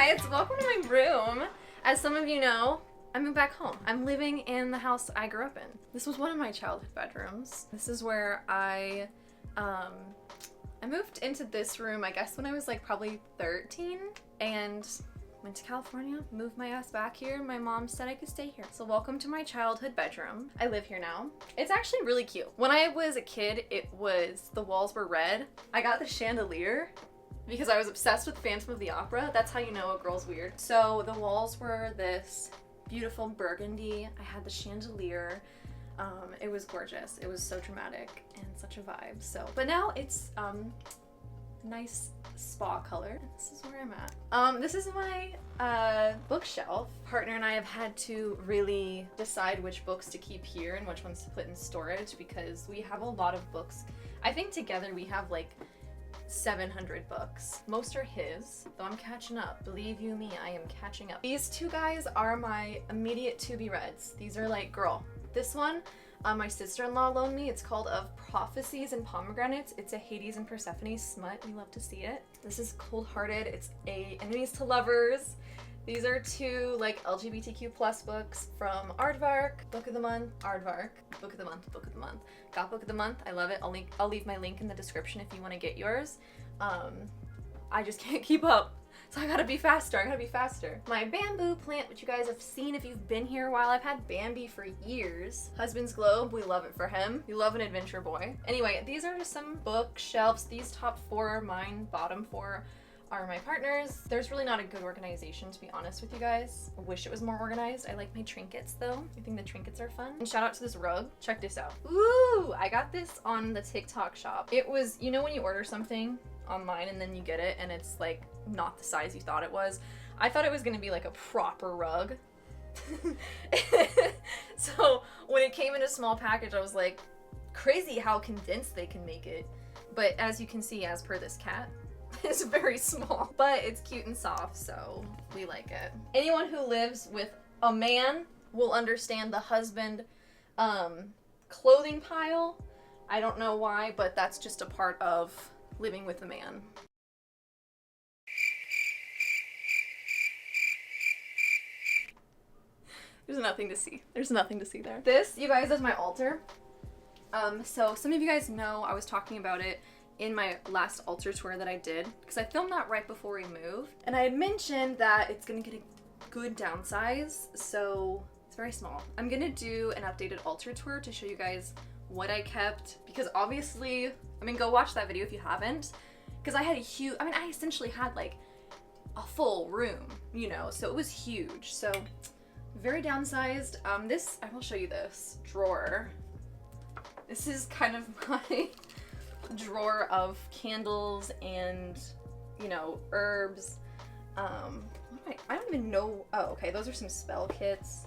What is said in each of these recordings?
Hey guys, welcome to my room. As some of you know, I moved back home. I'm living in the house I grew up in. This was one of my childhood bedrooms. This is where I moved into this room, I guess when I was like probably 13, and went to California, moved my ass back here. My mom said I could stay here. So welcome to my childhood bedroom. I live here now. It's actually really cute. When I was a kid, the walls were red. I got the chandelier because I was obsessed with Phantom of the Opera. That's how you know a girl's weird. So the walls were this beautiful burgundy. I had the chandelier. It was gorgeous. It was so dramatic and such a vibe. So, but now it's nice spa color. This is where I'm at. This is my bookshelf. Partner and I have had to really decide which books to keep here and which ones to put in storage because we have a lot of books. I think together we have like 700 books. Most are his, though I'm catching up. Believe you me, I am catching up. These two guys are my immediate to-be-reads. These are like, girl. This one, my sister-in-law loaned me. It's called Of Prophecies and Pomegranates. It's a Hades and Persephone smut. We love to see it. This is Cold Hearted. It's a Enemies to Lovers. These are two like LGBTQ plus books from Aardvark. Book of the month, Aardvark. Book of the month, book of the month. Got book of the month. I love it. I'll leave my link in the description if you want to get yours. I just can't keep up. So I gotta be faster. My bamboo plant, which you guys have seen if you've been here a while. I've had Bambi for years. Husband's Globe, we love it for him. We love an adventure boy. Anyway, these are just some bookshelves. These top four are mine, bottom four are my partner's. There's really not a good organization, to be honest with you guys. I wish it was more organized. I like my trinkets though. I think the trinkets are fun. And shout out to this rug. Check this out. Ooh, I got this on the TikTok shop. It was, you know when you order something online and then you get it and it's like not the size you thought it was? I thought it was gonna be like a proper rug. So when it came in a small package, I was like, crazy how condensed they can make it. But as you can see, as per this cat, it's very small, but it's cute and soft, so we like it. Anyone who lives with a man will understand the husband clothing pile. I don't know why, but that's just a part of living with a man. There's nothing to see. There's nothing to see there. This, you guys, is my altar. So some of you guys know I was talking about it in my last altar tour that I did, because I filmed that right before we moved. And I had mentioned that it's gonna get a good downsize, so it's very small. I'm gonna do an updated altar tour to show you guys what I kept, because obviously, I mean, go watch that video if you haven't, because I had a huge, I mean, I essentially had like a full room, you know, so it was huge. So very downsized. This, I will show you this drawer. This is kind of my drawer of candles and, you know, herbs. I don't even know. Oh, okay, those are some spell kits.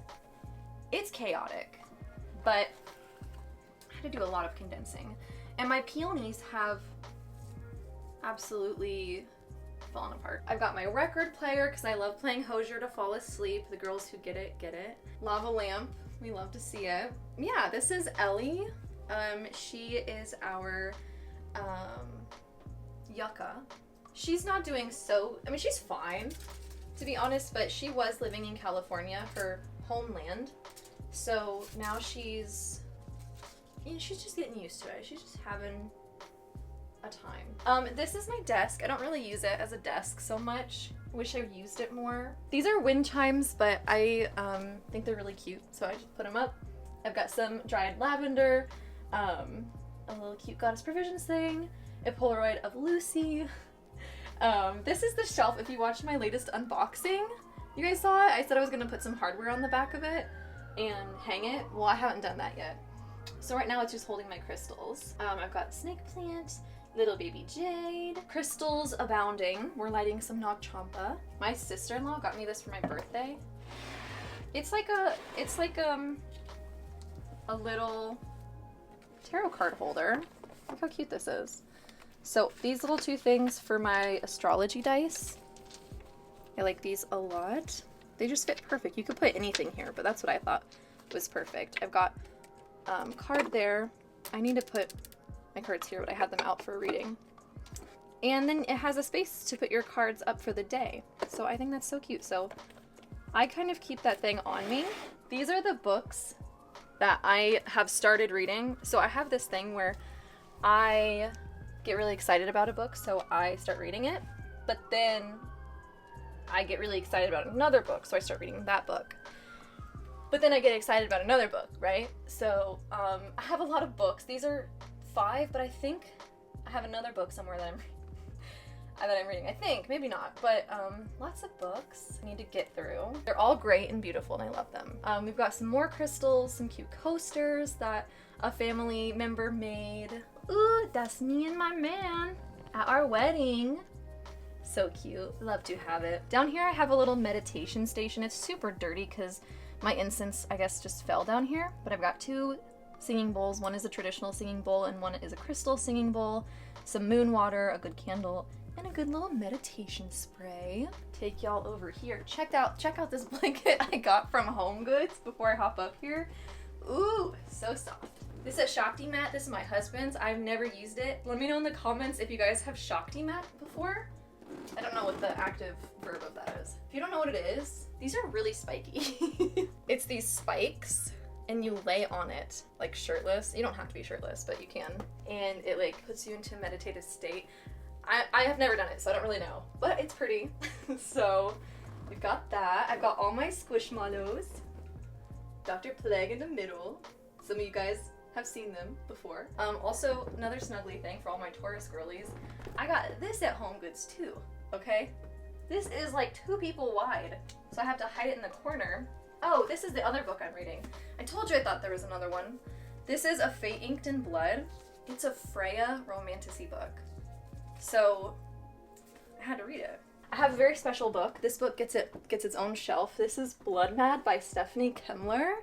It's chaotic, but I had to do a lot of condensing. And my peonies have absolutely fallen apart. I've got my record player because I love playing Hosier to fall asleep. The girls who get it, get it. Lava lamp, we love to see it. Yeah, this is Ellie. She is our yucca. She's not doing so, I mean, she's fine, to be honest, but she was living in California, her homeland. So now she's, you know, she's just getting used to it. She's just having a time. This is my desk. I don't really use it as a desk so much. Wish I used it more. These are wind chimes, but I think they're really cute, so I just put them up. I've got some dried lavender, a little cute Goddess Provisions thing, a Polaroid of Lucy. This is the shelf. If you watched my latest unboxing, you guys saw it. I said I was gonna put some hardware on the back of it and hang it. Well, I haven't done that yet. So right now it's just holding my crystals. I've got snake plant, little baby jade, crystals abounding. We're lighting some Nag Champa. My sister-in-law got me this for my birthday. It's like a little tarot card holder. Look how cute this is. So these little two things for my astrology dice. I like these a lot. They just fit perfect. You could put anything here, but that's what I thought was perfect. I've got card there. I need to put my cards here, but I had them out for a reading. And then it has a space to put your cards up for the day. So I think that's so cute. So I kind of keep that thing on me. These are the books that I have started reading. So I have this thing where I get really excited about a book, so I start reading it. But then I get really excited about another book, so I start reading that book. But then I get excited about another book, right? So I have a lot of books. These are 5, but I think I have another book somewhere that I'm reading. I think, maybe not, but lots of books I need to get through. They're all great and beautiful, and I love them. We've got some more crystals, some cute coasters that a family member made. Ooh, that's me and my man at our wedding. So cute. Love to have it. Down here I have a little meditation station. It's super dirty because my incense, I guess, just fell down here, but I've got 2 singing bowls. One is a traditional singing bowl and one is a crystal singing bowl, some moon water, a good candle, and a good little meditation spray. Take y'all over here. Check out this blanket I got from Home Goods before I hop up here. Ooh, so soft. This is a Shakti mat. This is my husband's. I've never used it. Let me know in the comments if you guys have Shakti mat before. I don't know what the active verb of that is. If you don't know what it is, these are really spiky. It's these spikes and you lay on it like shirtless. You don't have to be shirtless, but you can. And it like puts you into a meditative state. I have never done it, so I don't really know, but it's pretty. So we've got that. I've got all my squishmallows. Dr. Plague in the middle. Some of you guys have seen them before. Also, another snuggly thing for all my Taurus girlies. I got this at Home Goods too, okay? This is like 2 people wide, so I have to hide it in the corner. Oh, this is the other book I'm reading. I told you I thought there was another one. This is A Fate Inked in Blood. It's a Freya Romantasy book. So I had to read it. I have a very special book. This book gets its own shelf. This is Blood Mad by Stephanie Kemler.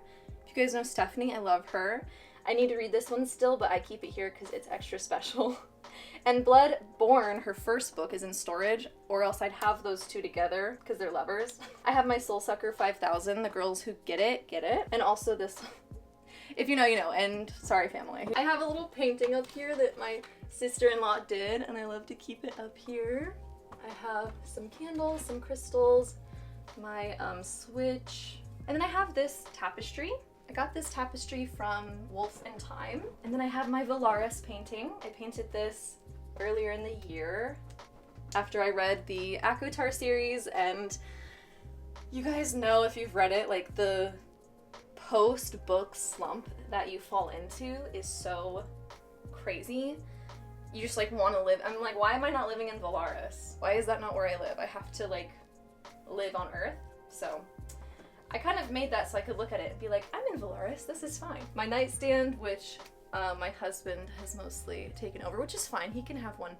If you guys know Stephanie, I love her. I need to read this one still, but I keep it here because it's extra special. And Bloodborne, her first book, is in storage, or else I'd have those 2 together because they're lovers. I have my Soulsucker 5000, the girls who get it, and also this, if you know, you know, and sorry family. I have a little painting up here that my sister-in-law did, and I love to keep it up here. I have some candles, some crystals, my switch, and then I have this tapestry. I got this tapestry from Wolf and Time. And then I have my Valaris painting. I painted this earlier in the year after I read the ACOTAR series, and you guys know, if you've read it, like the post-book slump that you fall into is so crazy. You just like want to live. I'm like, why am I not living in Valaris? Why is that not where I live? I have to like live on Earth. So I kind of made that so I could look at it and be like, I'm in Valaris, this is fine. My nightstand, which my husband has mostly taken over, which is fine. He can have one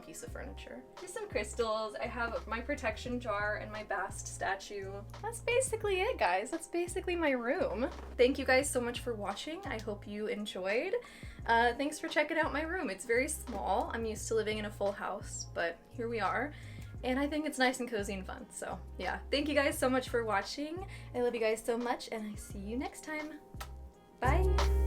piece of furniture. Just some crystals. I have my protection jar and my Bast statue. That's basically it, guys. That's basically my room. Thank you guys so much for watching. I hope you enjoyed. Thanks for checking out my room. It's very small. I'm used to living in a full house, but here we are. And I think it's nice and cozy and fun. So yeah, thank you guys so much for watching. I love you guys so much, and I see you next time. Bye.